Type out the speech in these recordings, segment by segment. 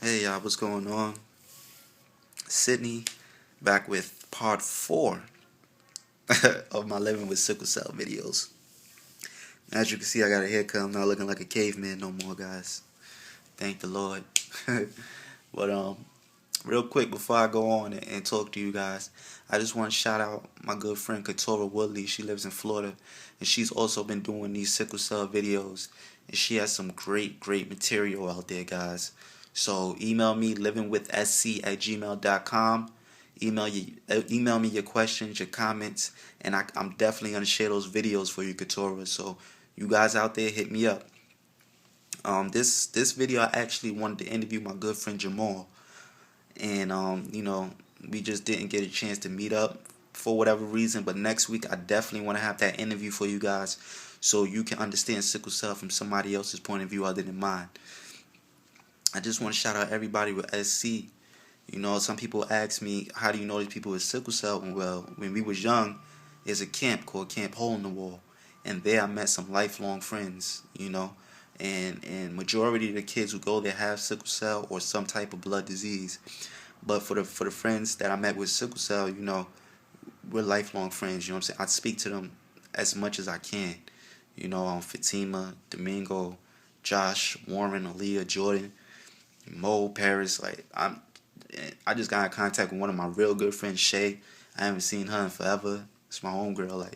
Hey y'all, what's going on? Sydney, back with part 4 of my Living with Sickle Cell videos. As you can see, I got a haircut. I'm not looking like a caveman no more, guys. Thank the Lord. but real quick before I go on and talk to you guys, I just want to shout out my good friend Katora Woodley. She lives in Florida, and she's also been doing these sickle cell videos, and she has some great material out there, guys. So email me livingwithsc@gmail.com. Email me your questions, your comments, and I'm definitely gonna share those videos for you, Katora. So you guys out there, hit me up. This video I actually wanted to interview my good friend Jamal, and we just didn't get a chance to meet up for whatever reason. But next week I definitely want to have that interview for you guys, so you can understand sickle cell from somebody else's point of view other than mine. I just want to shout out everybody with SC. Some people ask me, how do you know these people with sickle cell? Well, when we was young, there's a camp called Camp Hole in the Wall, and there I met some lifelong friends. And majority of the kids who go there have sickle cell or some type of blood disease. But for the friends that I met with sickle cell, we're lifelong friends. You know what I'm saying? I speak to them as much as I can. Fatima, Domingo, Josh, Warren, Aaliyah, Jordan, Mo, Paris. I just got in contact with one of my real good friends, Shay. I haven't seen her in forever. It's my homegirl,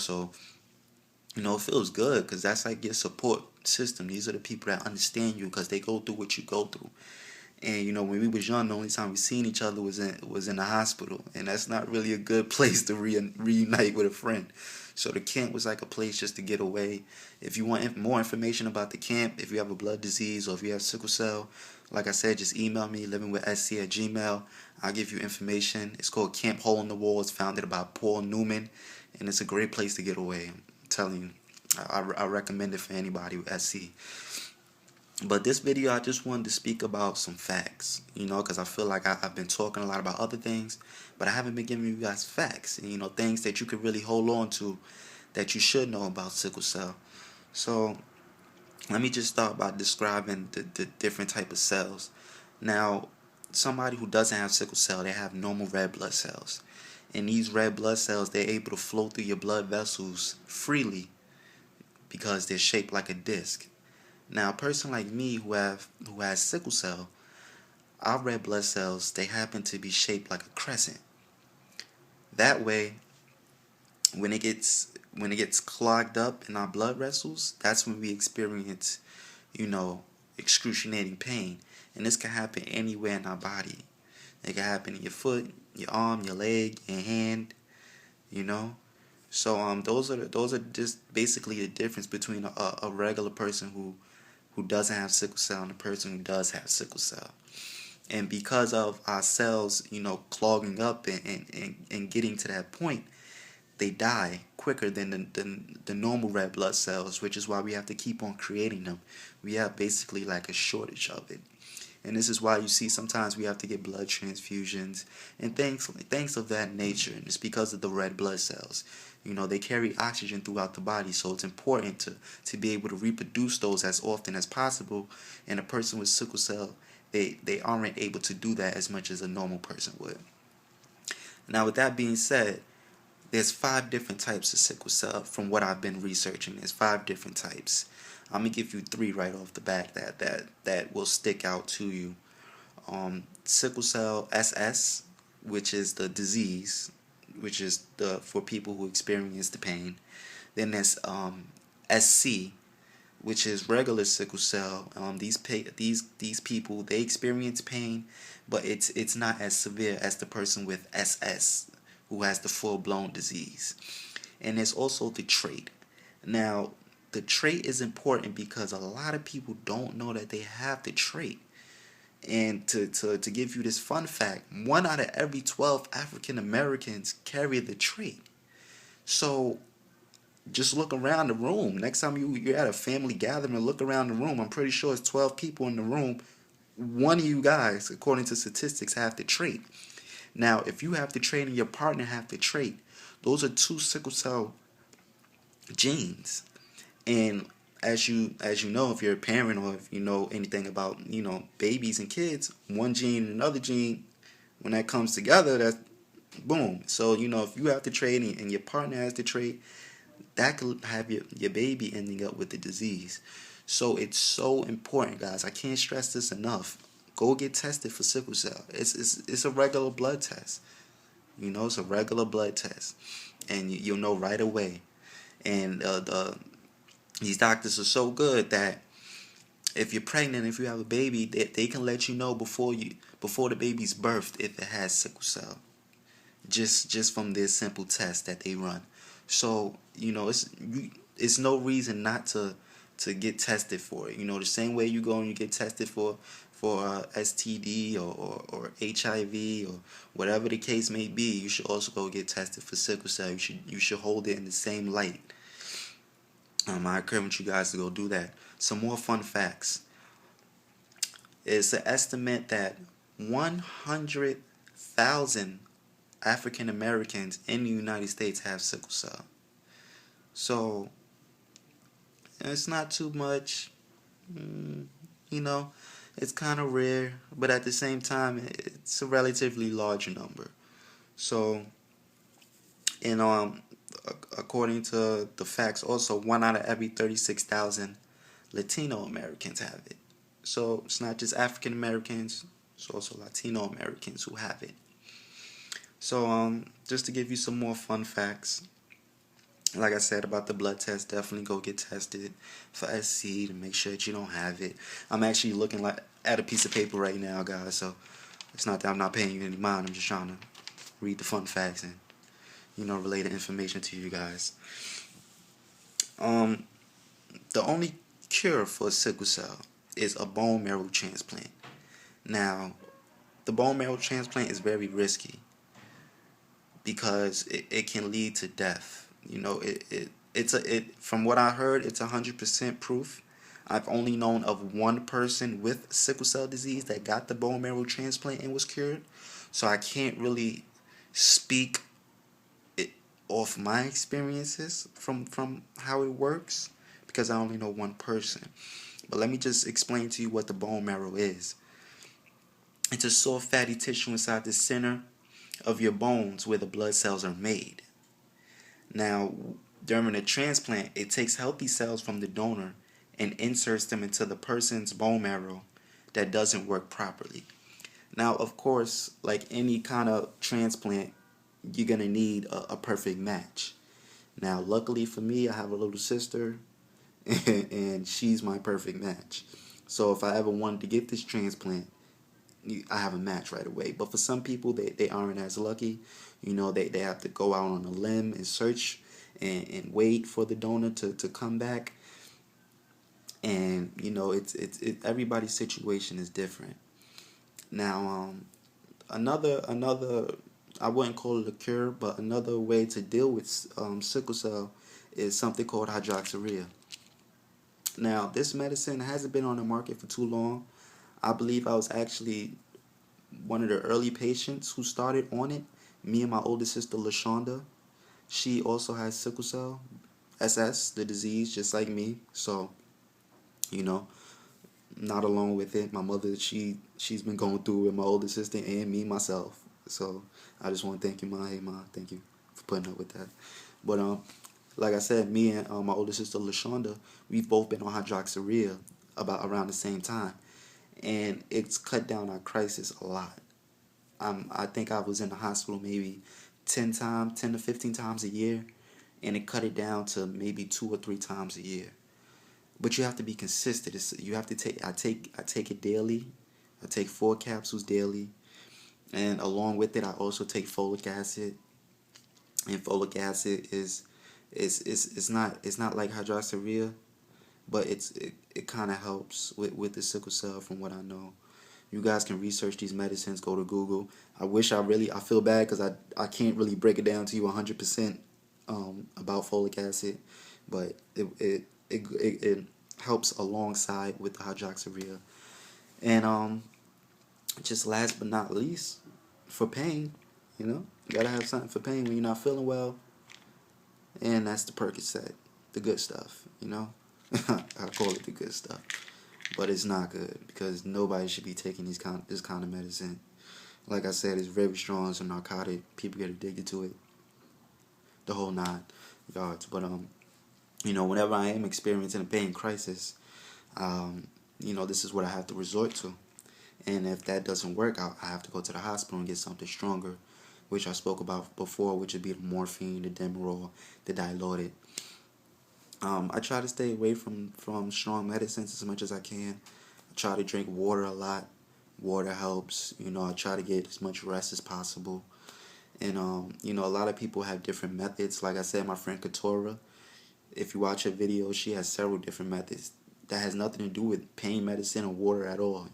so it feels good because that's like your support system. These are the people that understand you because they go through what you go through. And when we was young, the only time we seen each other was in the hospital, and that's not really a good place to reunite with a friend. So the camp was like a place just to get away. If you want more information about the camp, if you have a blood disease or if you have sickle cell, like I said, just email me livingwithsc@gmail. I'll give you information. It's called Camp Hole in the Wall. It's founded by Paul Newman, and it's a great place to get away. I'm telling you, I recommend it for anybody with SC. But this video, I just wanted to speak about some facts, because I feel like I've been talking a lot about other things, but I haven't been giving you guys facts, and, things that you could really hold on to that you should know about sickle cell. So let me just start by describing the different type of cells. Now, somebody who doesn't have sickle cell, they have normal red blood cells. And these red blood cells, they're able to flow through your blood vessels freely because they're shaped like a disc. Now, a person like me who has sickle cell, our red blood cells, they happen to be shaped like a crescent. That way, when it gets clogged up in our blood vessels, that's when we experience, excruciating pain. And this can happen anywhere in our body. It can happen in your foot, your arm, your leg, your hand, So those are just basically the difference between a regular person who doesn't have sickle cell and a person who does have sickle cell. And because of our cells, clogging up and getting to that point, they die quicker than the normal red blood cells, which is why we have to keep on creating them. We have basically like a shortage of it. And this is why you see sometimes we have to get blood transfusions and things of that nature. And it's because of the red blood cells. They carry oxygen throughout the body, so it's important to be able to reproduce those as often as possible. And a person with sickle cell, they aren't able to do that as much as a normal person would. Now, with that being said, there's 5 different types of sickle cell from what I've been researching. There's 5 different types. I'm gonna give you 3 right off the bat that will stick out to you. Sickle cell SS, which is the disease, which is for people who experience the pain. Then there's SC, which is regular sickle cell. These people, they experience pain, but it's not as severe as the person with SS, who has the full-blown disease. And there's also the trait. Now, the trait is important because a lot of people don't know that they have the trait. And to give you this fun fact, 1 out of every 12 African Americans carry the trait. So just look around the room. Next time you're at a family gathering, look around the room. I'm pretty sure it's 12 people in the room. 1 of you guys, according to statistics, have the trait. Now, if you have the trait and your partner have the trait, those are 2 sickle cell genes. And as you know, if you're a parent or if you know anything about, babies and kids, one gene and another gene, when that comes together, that's boom. So, if you have the trait and your partner has the trait, that could have your baby ending up with the disease. So it's so important, guys. I can't stress this enough. Go get tested for sickle cell. It's a regular blood test. It's a regular blood test, and you'll know right away. And these doctors are so good that if you're pregnant, if you have a baby, they can let you know before the baby's birthed if it has sickle cell, just from this simple test that they run. So it's no reason not to get tested for it. The same way you go and you get tested for STD or HIV or whatever the case may be, you should also go get tested for sickle cell. You should hold it in the same light. I encourage you guys to go do that. Some more fun facts. It's an estimate that 100,000 African Americans in the United States have sickle cell. So it's not too much, it's kind of rare, but at the same time, it's a relatively large number. So, and according to the facts, also 1 out of every 36,000 Latino Americans have it. So it's not just African Americans; it's also Latino Americans who have it. So just to give you some more fun facts, like I said about the blood test, definitely go get tested for SC to make sure that you don't have it. I'm actually looking at a piece of paper right now, guys, so it's not that I'm not paying you any mind. I'm just trying to read the fun facts and relay the information to you guys. The only cure for sickle cell is a bone marrow transplant. Now, the bone marrow transplant is very risky because it can lead to death. From what I heard, it's 100% proof. I've only known of one person with sickle cell disease that got the bone marrow transplant and was cured. So I can't really speak off my experiences from how it works because I only know one person. But let me just explain to you what the bone marrow is. It's a soft fatty tissue inside the center of your bones where the blood cells are made. Now, during a transplant, it takes healthy cells from the donor and inserts them into the person's bone marrow that doesn't work properly. Now, of course, like any kind of transplant, you're going to need a perfect match. Now, luckily for me, I have a little sister, and she's my perfect match. So if I ever wanted to get this transplant, I have a match right away. But for some people, they aren't as lucky. They have to go out on a limb and search and wait for the donor to come back. And it's everybody's situation is different. Now, another I wouldn't call it a cure, but another way to deal with sickle cell is something called hydroxyurea. Now, this medicine hasn't been on the market for too long. I believe I was actually one of the early patients who started on it. Me and my older sister, LaShonda. She also has sickle cell, SS, the disease, just like me. So, not alone with it. My mother, she's been going through it with my older sister and me, myself. So, I just want to thank you, Ma. Hey, Ma, thank you for putting up with that. But, like I said, me and my older sister, LaShonda, we've both been on hydroxyurea around the same time. And it's cut down our crisis a lot. I think I was in the hospital maybe 10 to 15 times a year, and it cut it down to maybe 2 or 3 times a year. But you have to be consistent. You have to take. I take it daily. I take 4 capsules daily, and along with it, I also take folic acid. And folic acid is it's not like hydroxyurea, but it kind of helps with the sickle cell from what I know. You guys can research these medicines. Go to Google. I feel bad because I can't really break it down to you 100% about folic acid, but it helps alongside with the hydroxyurea. And just last but not least, for pain, you gotta have something for pain when you're not feeling well, and that's the Percocet, the good stuff. I call it the good stuff, but it's not good because nobody should be taking this kind of medicine. Like I said, it's very strong. It's a narcotic. People get addicted to it. The whole 9 yards. But whenever I am experiencing a pain crisis, this is what I have to resort to. And if that doesn't work out, I have to go to the hospital and get something stronger, which I spoke about before, which would be the morphine, the Demerol, the Dilaudid. I try to stay away from strong medicines as much as I can. I try to drink water a lot. Water helps. I try to get as much rest as possible. And, a lot of people have different methods. Like I said, my friend Katora, if you watch her video, she has several different methods that has nothing to do with pain medicine or water at all,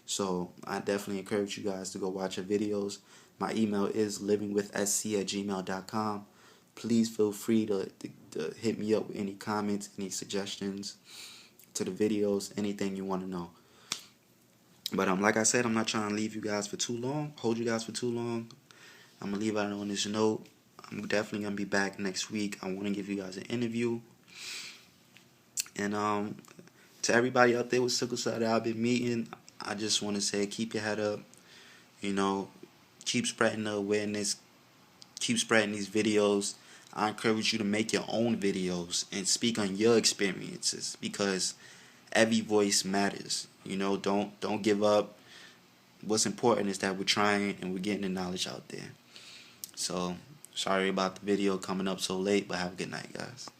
So I definitely encourage you guys to go watch her videos. My email is livingwithsc@gmail.com. Please feel free to hit me up with any comments, any suggestions to the videos, anything you want to know. But like I said, I'm not trying to leave you guys for too long, hold you guys for too long. I'm going to leave out on this note. I'm definitely going to be back next week. I want to give you guys an interview. And to everybody out there with sickle cell that I've been meeting, I just want to say keep your head up. Keep spreading the awareness. Keep spreading these videos. I encourage you to make your own videos and speak on your experiences because every voice matters. Don't give up. What's important is that we're trying and we're getting the knowledge out there. So, sorry about the video coming up so late, but have a good night, guys.